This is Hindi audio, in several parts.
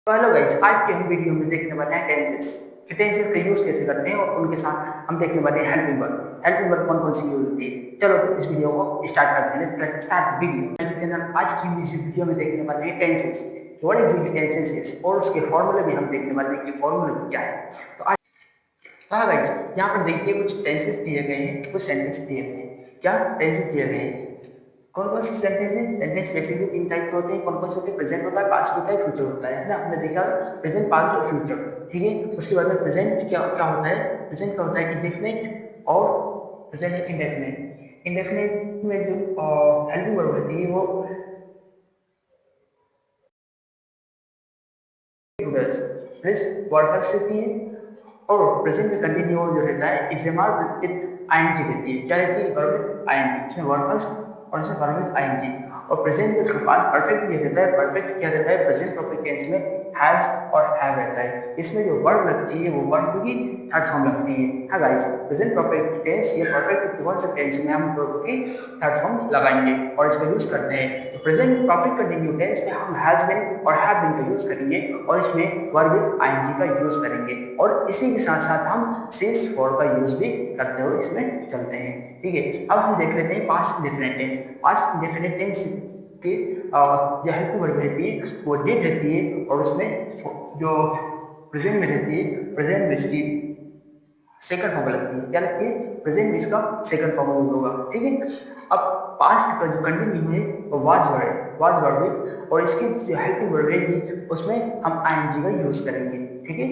तो हेलो गाइस, आज के हम वीडियो में देखने वाले हैं टेंसेस कि टेंसेस का यूज कैसे करते हैं और उनके साथ हम देखने वाले हैं हेल्पिंग वर्ब। हेल्पिंग वर्ब कौन कौन सी यूज होती है। चलो तो इस वीडियो को स्टार्ट करते हैं। Let's start video. आज की हम इस वीडियो में देखने वाले हैं टेंसेस, व्हाट इज टेंसेस और उसके फॉर्मूले भी हम देखने वाले हैं कि फॉर्मूले क्या है। तो आज हाँ गाइस, यहाँ पर देखिए कुछ टेंसेस दिए गए हैं, कुछ सेंटेंस दिए गए हैं। क्या टेंसेस दिए गए हैं, कौन कौन से सेंटेंस है। सेंटेंस बेसिकली तीन टाइप के होते हैं। कौन कौन से होते हैं, प्रेजेंट होता है, पास्ट होता है, फ्यूचर होता है ना। हमने देखा प्रेजेंट, पास्ट और फ्यूचर, ठीक है। उसके बाद में प्रेजेंट क्या क्या होता है, प्रेजेंट क्या होता है इंडेफिनिट और प्रेजेंट इंडेफिनिट। इंडेफिनिट में जो हेल्पिंग वर्ब रहती है वो प्लस वर्ब फर्स्ट रहती है और प्रेजेंट में कंटिन्यू जो रहता है इसे मार्क विद आईएनजी रहती है। क्या रहती है, वर्ब विद आईएनजी। इसमें वर्ब फर्स्ट और इसमें वर्ब विद आईएनजी। और प्रेजेंट में पास्ट परफेक्ट ये रहता है। परफेक्ट क्या रहता है, प्रेजेंट परफेक्ट टेंस में हैज और हैव रहता है। इसमें जो वर्ब लगती है वो वर्ब की थर्ड फॉर्म लगती है। हाँ गाइस, प्रेजेंट परफेक्ट टेंस या परफेक्ट कौन से टेंस में हम वर्ब की थर्ड फॉर्म लगाएंगे और इसका यूज करते हैं। तो प्रेजेंट परफेक्ट कंटिन्यू टेंस में हम हैज बीन और हैव बीन का यूज करेंगे और इसमें वर्ब विद आईएनजी का यूज करेंगे और इसी के साथ साथ हम सिंस फॉर का यूज भी करते हुए इसमें चलते हैं, ठीक है। अब हम देख लेते हैं past indefinite tense. Past indefinite tense के जो हेल्पिंग वर्ब रहती है वो डिड रहती है और उसमें जो प्रेजेंट में रहती है प्रेजेंट में इसकी सेकंड फॉर्म लगती है। क्या लगती है, प्रेजेंट में इसका सेकंड फॉर्म यूज होगा, ठीक है। अब पास्ट का जो कंटिन्यू है वो वाज वर्ब है और इसकी जो हेल्पिंग वर्ब रहेगी उसमें हम आईएनजी का यूज करेंगे, ठीक है।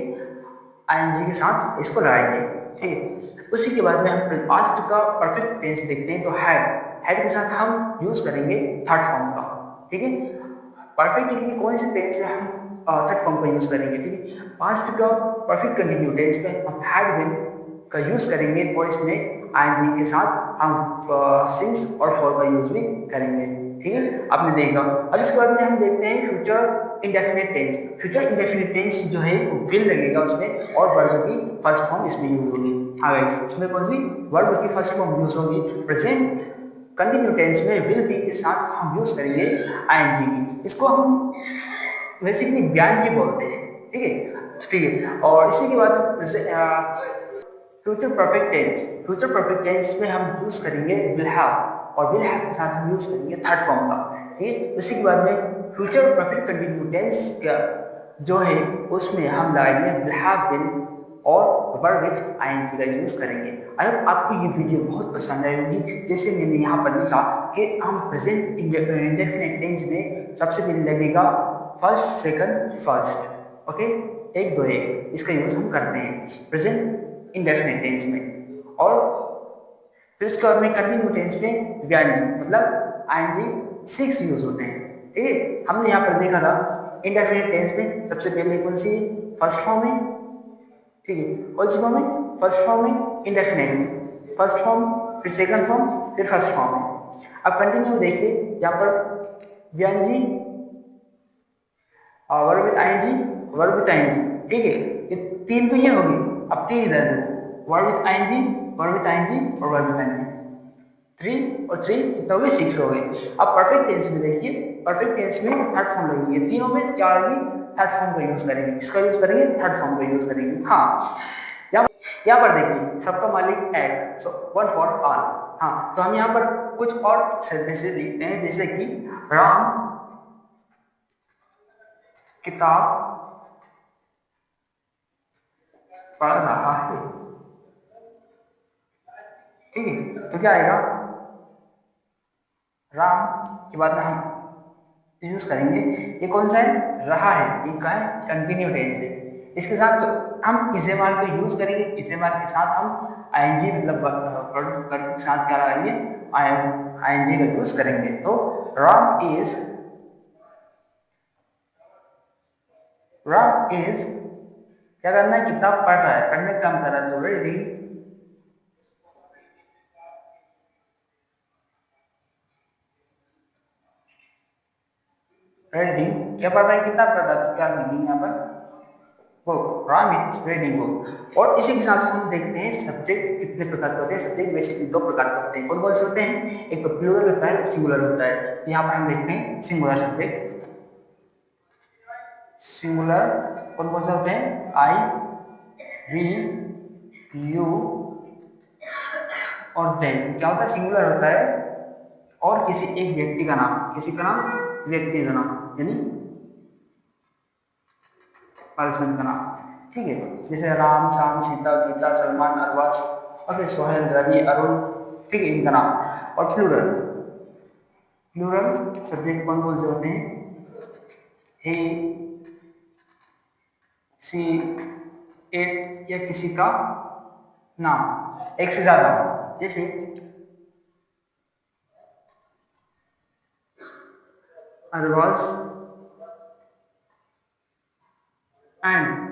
आईएनजी के साथ इसको लगाएंगे, ठीक है। उसी के बाद में हम पास्ट का परफेक्ट टेंस देखते हैं तो हैड के साथ हम यूज करेंगे थर्ड फॉर्म का, ठीक है। परफेक्ट के लिए कौन से टेंस से हम थर्ड फॉर्म का यूज करेंगे, ठीक है। पास्ट का परफेक्ट कंटिन्यू टेंस में हम हैड बीन का यूज करेंगे और इसमें आईएनजी के साथ हम सिंस और फॉर का यूज भी करेंगे, ठीक है। आपने देखा। अब इसके बाद में हम देखते हैं future indefinite tense. Future indefinite tense जो है वो विल लगेगा उसमें और वर्ब की फर्स्ट फॉर्म इसमें यूज होगी। हाँ गाइस, इसमें कौन सी वर्ब की फर्स्ट फॉर्म यूज होगी। प्रेजेंट कंटिन्यू टेंस में विल बी के साथ हम यूज करेंगे आईएनजी की। इसको हम बेसिकली व्यांजी बोलते हैं, ठीक है, ठीक है। और इसी के बाद future perfect tense. Future perfect tense में हम यूज करेंगे विल हैव और विल हैव के साथ हम यूज करेंगे थर्ड फॉर्म का, ठीक है। उसी के बाद में फ्यूचर परफेक्ट कंटिन्यू टेंस का जो है उसमें हम लगाएंगे विल हैव बीन और वर्ब विद आईएनजी का यूज करेंगे। आई होप आपको ये वीडियो बहुत पसंद आई होगी। जैसे मैंने यहाँ पर लिखा कि हम प्रेजेंट इंडेफिनिट टेंस में सबसे पहले लगेगा फर्स्ट सेकंड फर्स्ट, ओके, एक दो एक, इसका यूज हम करते हैं प्रेजेंट इंडेफिनिट टेंस में। और फिर उसके बाद में कंटिन्यू टेंस में व्यांजी मतलब आईएनजी 6 यूज होते हैं, ठीक है। हमने यहाँ पर देखा था इंडेफिनिट टेंस में सबसे पहले कौन सी फर्स्ट फॉर्म है, ठीक है। कौन सी फॉर्म है, फर्स्ट फॉर्म है इंडेफिनिट में, फर्स्ट फॉर्म फिर सेकंड फॉर्म फिर फर्स्ट फॉर्म है। अब कंटिन्यू देखिए यहाँ पर व्यांजी और वर्ब विद आईएनजी, ठीक है। ये तीन तो ये होगी, अब तीन इधर देखो, वर्ब विद आईएनजी और वर्ब विद आईएनजी, 3 और 3 कितना हो गए, 6 हो गए। अब परफेक्ट टेंस में देखिए, परफेक्ट टेंस में थर्ड फॉर्म लगेगी, तीनों में क्या होगी, थर्ड फॉर्म का यूज करेंगे। किसका यूज करेंगे, थर्ड फॉर्म का यूज करेंगे। हाँ, यहाँ पर देखिए सबका मालिक एक, सो वन फॉर ऑल। हाँ, तो हम यहाँ पर कुछ और सेंटेंसेस लिखते हैं जैसे कि राम किताब पढ़ रहा है, ठीक है। तो क्या आएगा, राम के बाद में हम यूज करेंगे, ये कौन सा है, रहा है, ये क्या है, कंटिन्यू टेंस है। इसके साथ तो हम इजेमार को यूज करेंगे, इजेमार के साथ हम आईएनजी मतलब वर्ब के साथ क्या लगाएंगे, आईएनजी का यूज करेंगे। तो राम इज क्या करना है, किताब पढ़ रहा है, पढ़ने का काम कर रहा है। तो रेडिंग क्या पढ़ रहा है, किताब पढ़ रहा है। तो क्या लिखेंगे यहाँ पर, book, Ram is reading book. और इसी के साथ साथ हम देखते हैं सब्जेक्ट कितने प्रकार के होते हैं। सब्जेक्ट बेसिकली 2 प्रकार के होते हैं। कौन कौन से होते हैं, एक तो प्लूरल होता है, सिंगुलर होता है। यहाँ पर हम देखते हैं सिंगुलर सब्जेक्ट। सिंगुलर कौन कौन से होते हैं? आई, वी, यू और दे। क्या होता है? सिंगुलर होता है और किसी एक व्यक्ति का नाम, किसी का नाम, व्यक्ति का नाम, यानी पर्सन का नाम। ठीक है, जैसे राम, श्याम, सीता, गीता, सलमान, अरबाज, और फिर सोहेल, रवि, अरुण। ठीक है, इनका नाम। और प्लूरल, प्लूरल सब्जेक्ट कौन कौन से होते हैं? हे, सी, एक या किसी का नाम, एक से ज्यादा, जैसे अरबाज एंड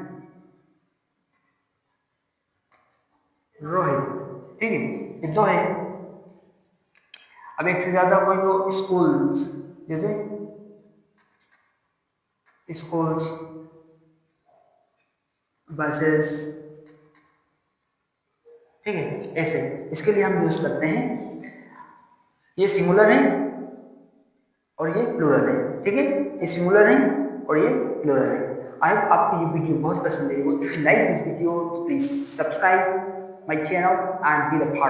रोहित। ठीक है, ये दो है। अब एक से ज्यादा कोई वो स्कूल्स, जैसे स्कूल्स, बसेस। ठीक है, ऐसे इसके लिए हम यूज करते हैं, ये सिंगुलर है और ये प्लूरल है। ठीक है, ये सिंगुलर है और ये प्लूरल है। आई होप आपको ये वीडियो बहुत पसंद आई हो। If you like this video please subscribe my channel and be the part